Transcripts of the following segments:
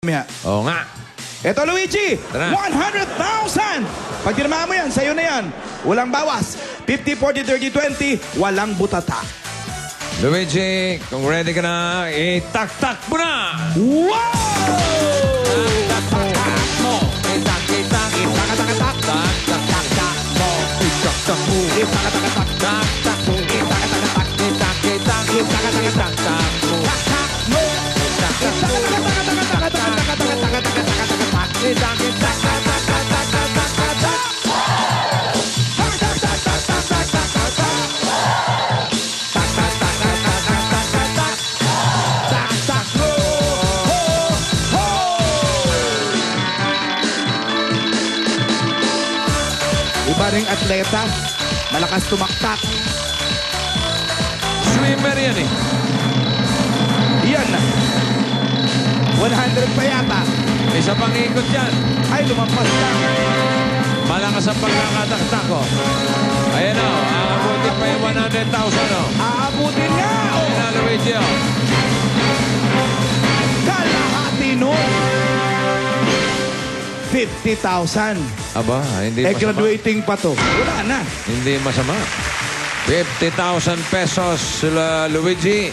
Oo nga. Ito, Luigi, Tara. 100,000! Pag tinama mo yan, sa'yo na yan. Walang bawas. 50, 40, 30, 20, walang butata. Luigi, kung ready ka na, itak-tak mo na! Wow! Iba ring atleta, malakas tumaktak. Swimmer yan eh. Yan na. 100 pa yata. Isa pang ikot yan. Ay, lumampas lang. Malakas ang pagkakataktak ko. Ayan o, aabutin pa yung 100,000 o. Aabutin nga! Ayan na, Luigi o. Kalahati nun. 50,000. Aba, hindi Eh, masama. graduating pa to. Wala na. Hindi masama. 50,000 pesos sila Luigi.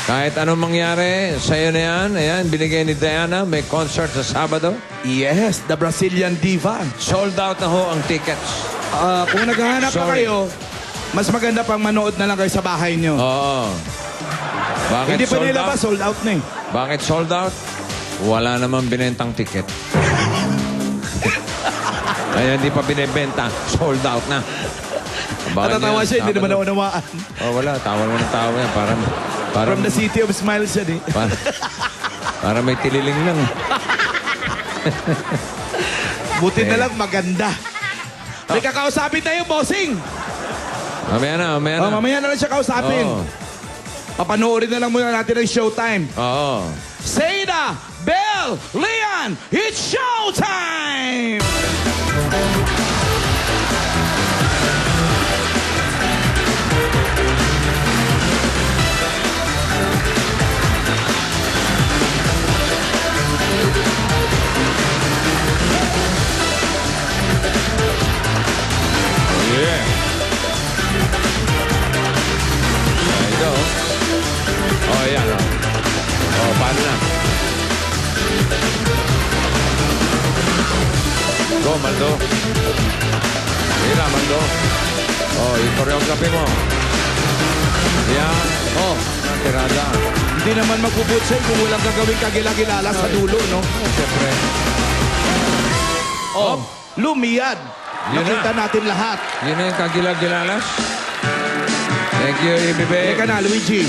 Kahit anong mangyari, sa'yo na yan. Ayan, binigay ni Diana. May concert sa Sabado. Yes, the Brazilian diva. Sold out na ho ang tickets. Kung naghahanap pa Sorry. kayo, mas maganda pang manood na lang kayo sa bahay nyo. Oo. Bakit Hindi pa sold nilabas, out? sold out na eh. Bakit sold out? Wala namang binentang ticket. Ay, hindi pa binibenta. Sold out na. Abangan Natatawa niyo, siya, hindi naman Sabado. naunawaan. Oh, wala. Tawa mo ng tawa yan. Parang From the city of smiles yan eh. para may tililing lang. Buti na lang maganda. May kakausapin tayo, bossing. Mamaya na, mamaya na. Mamaya na lang siya kausapin. Oo. Papanoorin na lang muna natin ang showtime. Oo. Seda, Bell, Leon, it's showtime! Yeah. Ito. Oh, yan. Oh, paano na? Go, Maldo. Mira, Maldo. Oh, yung choreography mo. Yan. Oh, tirada. Hindi naman magbubutsay kung walang gagawing kagila-gilala sa dulo, no? Oh, siyempre. Oh, lumiyad. Yun Nakita na. natin lahat. Yun na yung kagilag-gilalas. Thank you, Ibibe. Teka na, Luigi.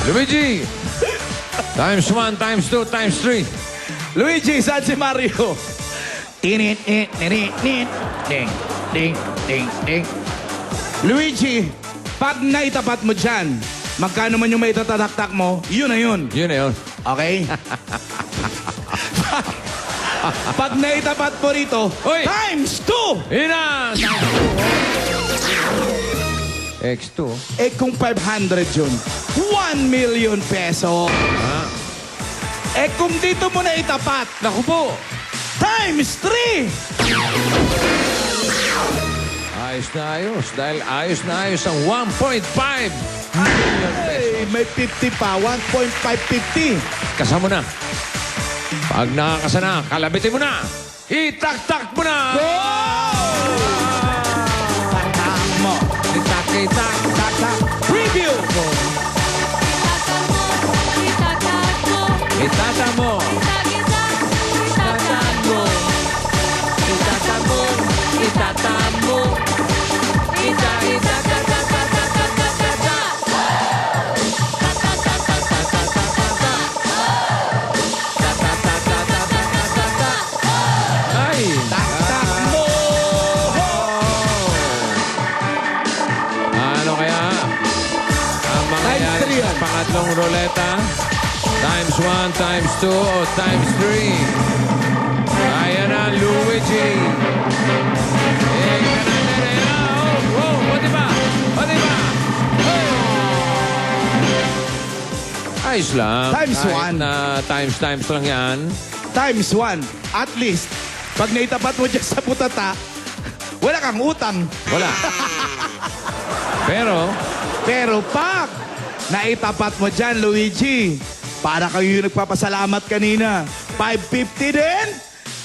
Luigi! Times 1, times 2, times 3. Luigi, saan si Mario? Tinit, nit, nit, nit. Ding, ding, ding, ding. Luigi, pag naitapat mo dyan, magkano man yung maitatataktak mo, yun na yun. Yun na yun. Okay? Pag naitapat mo rito, Uy! times 2! Ina! X2. Eh kung 500 yun, 1 million peso. Ha? Eh kung dito mo na itapat, Naku po! times 3! Ayos na ayos. Dahil ayos na ayos ang 1.5 million pesos. Ay, may 50 pa, 1.550. Kasama na. Pag nakakasa na, kalabitin mo na. Itak-tak mo na! Go! Tatak mo. Itak-itak. Tatak. Preview! Itata mo. Ay! Tatak mo! Ano kaya ang Times mangyayari three sa yan. pangatlong ruleta? Times 1, times 2, o times 3? Ayan na, Luigi. Ayos lang. Times Kahit one. na times lang yan. Times 1. At least, pag naitapat mo dyan sa putata, wala kang utang. Wala. Pero, Pag naitapat mo dyan, Luigi, para kayo yung nagpapasalamat kanina, 550 din,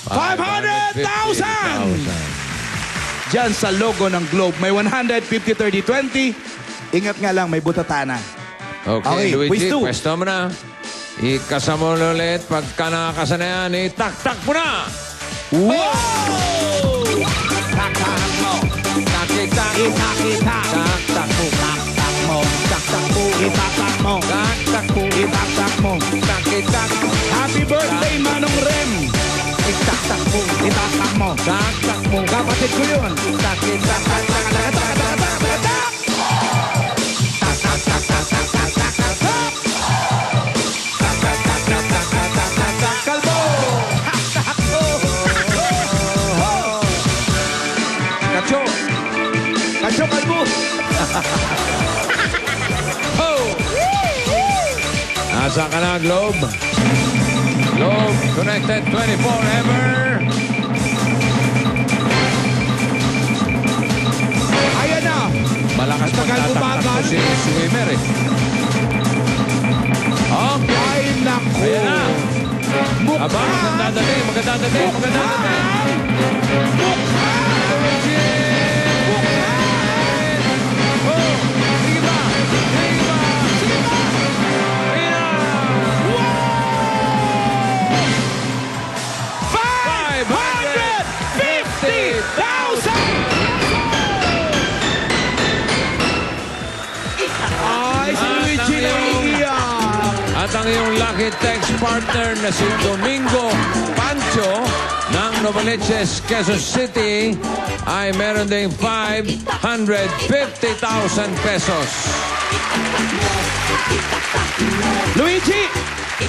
500,000! Dyan sa logo ng Globe, may 150, 30, 20. Ingat nga lang, may butatana. Okay, Okay, Luigi, quiz two. pwesto mo na. Ikasa mo ulit. Pagka nakakasa na yan, itak-tak mo na! Wow! Tak-tak mo, Tak-tak, itak-itak. tak-tak mo, Tak-tak mo, tak-tak mo, itak-tak mo. tak-tak mo, Itak-tak mo. tak-tak, Happy birthday, Manong Rem! Itak-tak mo, itak-tak mo. tak-tak mo, Kapatid ko yun. tak-tak, Kalbo! kacho! Kacho kalbo! Nasa ka na, Globe? Globe, connected 24 ever. Ayan na! Malakas Tagal magtataktak bumagal. po si swimmer eh. Okay. Ay, naku! Ayan na. Aba, Mukhang! magandadating. Luigi! Oh, sige ba? Ayan Ay, si Luigi na iiyak! At ang iyong lucky text partner na si Domingo Pancho ng Novaliches, Quezon City ay meron ding 550,000 pesos. Luigi!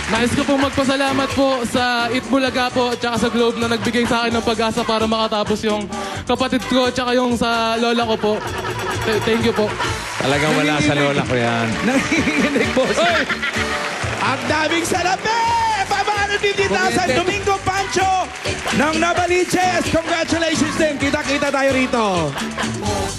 Nais ko pong magpasalamat po sa Itbulaga po at saka sa Globe na nagbigay sa akin ng pag-asa para makatapos yung kapatid ko at saka yung sa lola ko po. Thank you po. Talagang wala sa lola ko yan. Nanginginig, boss. Ang daming salapi! 550,000 Domingo Pancho ng Novaliches. Congratulations din. Kita-kita tayo rito.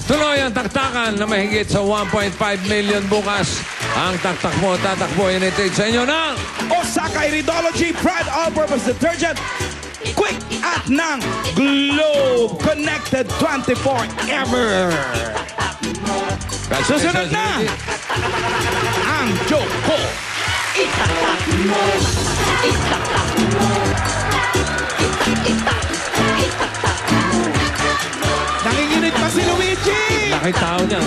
Tuloy ang taktakan na mahigit sa 1.5 million bukas. Ang taktak mo, tatakbo, initid sa inyo ng Osaka Iridology Pride All-Purpose Detergent. Quick at ng Globe Connected 24 ever. Susunod na ang Joko. Nanginginig pa si Luigi. Laki tao niyan.